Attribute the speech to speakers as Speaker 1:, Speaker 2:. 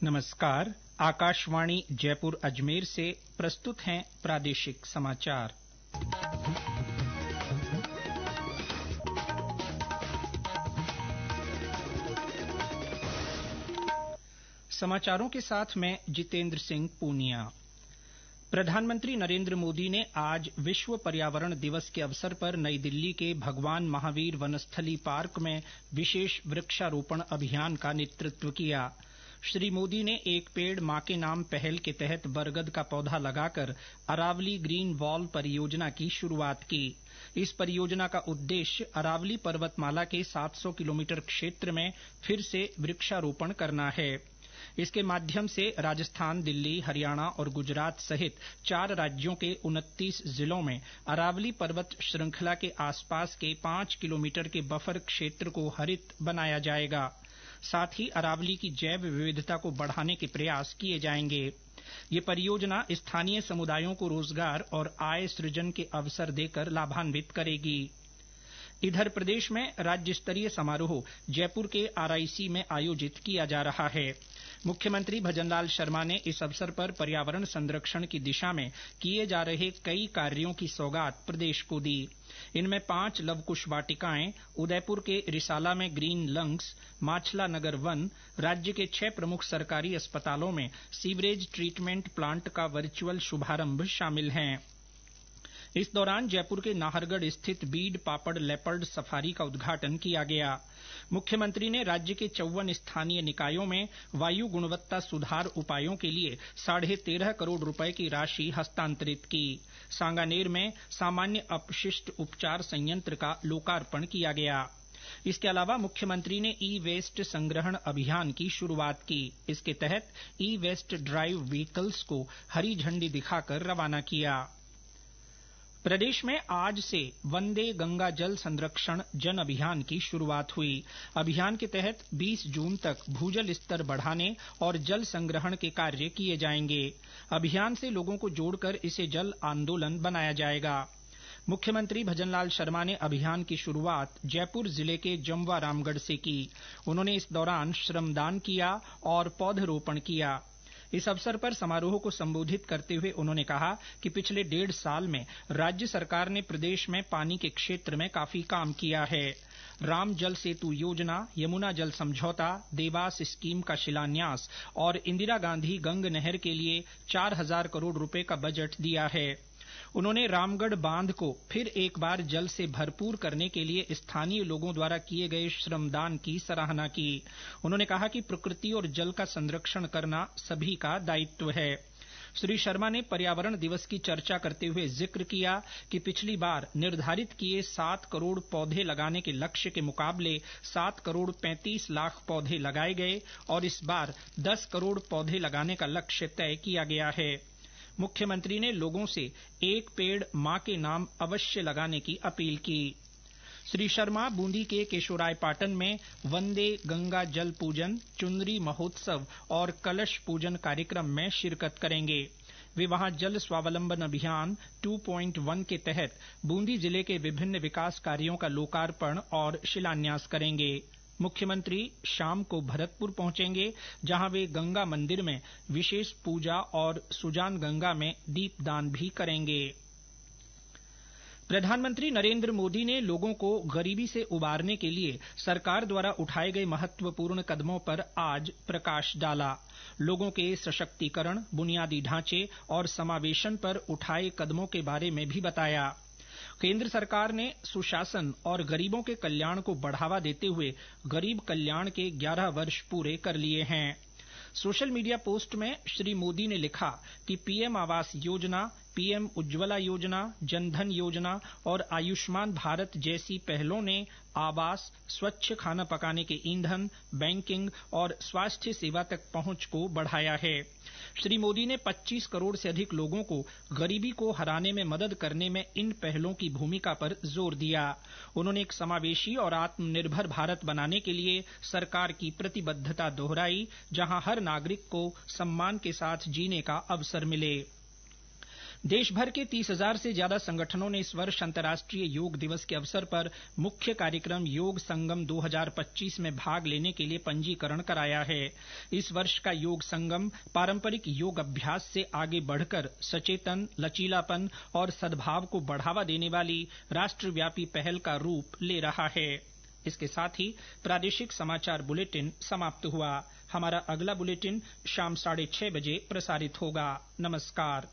Speaker 1: नमस्कार। आकाशवाणी जयपुर अजमेर से प्रस्तुत हैं प्रादेशिक समाचार। समाचारों के साथ मैं जितेंद्र सिंह पूनिया। प्रधानमंत्री नरेंद्र मोदी ने आज विश्व पर्यावरण दिवस के अवसर पर नई दिल्ली के भगवान महावीर वनस्थली पार्क में विशेष वृक्षारोपण अभियान का नेतृत्व किया। श्री मोदी ने एक पेड़ मां के नाम पहल के तहत बरगद का पौधा लगाकर अरावली ग्रीन वॉल परियोजना की शुरुआत की। इस परियोजना का उद्देश्य अरावली पर्वतमाला के 700 किलोमीटर क्षेत्र में फिर से वृक्षारोपण करना है। इसके माध्यम से राजस्थान, दिल्ली, हरियाणा और गुजरात सहित 4 राज्यों के 29 जिलों में अरावली पर्वत श्रृंखला के आसपास के 5 किलोमीटर के बफर क्षेत्र को हरित बनाया जाएगा। साथ ही अरावली की जैव विविधता को बढ़ाने के प्रयास किए जाएंगे। ये परियोजना स्थानीय समुदायों को रोजगार और आय सृजन के अवसर देकर लाभान्वित करेगी। इधर प्रदेश में राज्य स्तरीय समारोह जयपुर के आरआईसी में आयोजित किया जा रहा है। मुख्यमंत्री भजनलाल शर्मा ने इस अवसर पर पर्यावरण संरक्षण की दिशा में किए जा रहे कई कार्यों की सौगात प्रदेश को दी। इनमें 5 लवकुश वाटिकाएं, उदयपुर के रिसाला में ग्रीन लंग्स, माछला नगर वन, राज्य के 6 प्रमुख सरकारी अस्पतालों में सीवरेज ट्रीटमेंट प्लांट का वर्चुअल शुभारंभ शामिल हैं। इस दौरान जयपुर के नाहरगढ़ स्थित बीड पापड़ लेपर्ड सफारी का उद्घाटन किया गया। मुख्यमंत्री ने राज्य के 54 स्थानीय निकायों में वायु गुणवत्ता सुधार उपायों के लिए 13.5 करोड़ रुपए की राशि हस्तांतरित की। सांगानेर में सामान्य अपशिष्ट उपचार संयंत्र का लोकार्पण किया गया। इसके अलावा मुख्यमंत्री ने ई वेस्ट संग्रहण अभियान की शुरुआत की। इसके तहत ई वेस्ट ड्राइव व्हीकल्स को हरी झंडी दिखाकर रवाना किया। प्रदेश में आज से वंदे गंगा जल संरक्षण जन अभियान की शुरुआत हुई। अभियान के तहत 20 जून तक भूजल स्तर बढ़ाने और जल संग्रहण के कार्य किए जाएंगे। अभियान से लोगों को जोड़कर इसे जल आंदोलन बनाया जाएगा। मुख्यमंत्री भजनलाल शर्मा ने अभियान की शुरुआत जयपुर जिले के जमवा रामगढ़ से की। उन्होंने इस दौरान श्रमदान किया और पौधरोपण किया। इस अवसर पर समारोह को संबोधित करते हुए उन्होंने कहा कि पिछले 1.5 साल में राज्य सरकार ने प्रदेश में पानी के क्षेत्र में काफी काम किया है। राम जल सेतु योजना, यमुना जल समझौता, देवास स्कीम का शिलान्यास और इंदिरा गांधी गंग नहर के लिए 4000 करोड़ रुपए का बजट दिया है। उन्होंने रामगढ़ बांध को फिर एक बार जल से भरपूर करने के लिए स्थानीय लोगों द्वारा किए गए श्रमदान की सराहना की। उन्होंने कहा कि प्रकृति और जल का संरक्षण करना सभी का दायित्व है। श्री शर्मा ने पर्यावरण दिवस की चर्चा करते हुए जिक्र किया कि पिछली बार निर्धारित किए 7 करोड़ पौधे लगाने के लक्ष्य के मुकाबले 7 करोड़ 35 लाख पौधे लगाए गए और इस बार 10 करोड़ पौधे लगाने का लक्ष्य तय किया गया है। मुख्यमंत्री ने लोगों से एक पेड़ मां के नाम अवश्य लगाने की अपील की। श्री शर्मा बूंदी के केशोरायपाटन में वंदे गंगा जल पूजन, चुनरी महोत्सव और कलश पूजन कार्यक्रम में शिरकत करेंगे। वे वहां जल स्वावलंबन अभियान 2.1 के तहत बूंदी जिले के विभिन्न विकास कार्यों का लोकार्पण और शिलान्यास करेंगे। मुख्यमंत्री शाम को भरतपुर पहुंचेंगे, जहां वे गंगा मंदिर में विशेष पूजा और सुजान गंगा में दीपदान भी करेंगे। प्रधानमंत्री नरेंद्र मोदी ने लोगों को गरीबी से उबारने के लिए सरकार द्वारा उठाए गए महत्वपूर्ण कदमों पर आज प्रकाश डाला। लोगों के सशक्तिकरण, बुनियादी ढांचे और समावेशन पर उठाए कदमों के बारे में भी बताया। केंद्र सरकार ने सुशासन और गरीबों के कल्याण को बढ़ावा देते हुए गरीब कल्याण के 11 वर्ष पूरे कर लिए हैं। सोशल मीडिया पोस्ट में श्री मोदी ने लिखा कि पीएम आवास योजना, पीएम उज्ज्वला योजना, जनधन योजना और आयुष्मान भारत जैसी पहलों ने आवास, स्वच्छ खाना पकाने के ईंधन, बैंकिंग और स्वास्थ्य सेवा तक पहुंच को बढ़ाया है। श्री मोदी ने 25 करोड़ से अधिक लोगों को गरीबी को हराने में मदद करने में इन पहलों की भूमिका पर जोर दिया। उन्होंने एक समावेशी और आत्मनिर्भर भारत बनाने के लिए सरकार की प्रतिबद्धता दोहराई, जहां हर नागरिक को सम्मान के साथ जीने का अवसर मिले। देशभर के 30,000 से ज्यादा संगठनों ने इस वर्ष अंतर्राष्ट्रीय योग दिवस के अवसर पर मुख्य कार्यक्रम योग संगम 2025 में भाग लेने के लिए पंजीकरण कराया है। इस वर्ष का योग संगम पारंपरिक योग अभ्यास से आगे बढ़कर सचेतन, लचीलापन और सद्भाव को बढ़ावा देने वाली राष्ट्रव्यापी पहल का रूप ले रहा है। इसके साथ ही प्रादेशिक समाचार बुलेटिन समाप्त हुआ। हमारा अगला बुलेटिन शाम 6:30 बजे प्रसारित होगा। नमस्कार।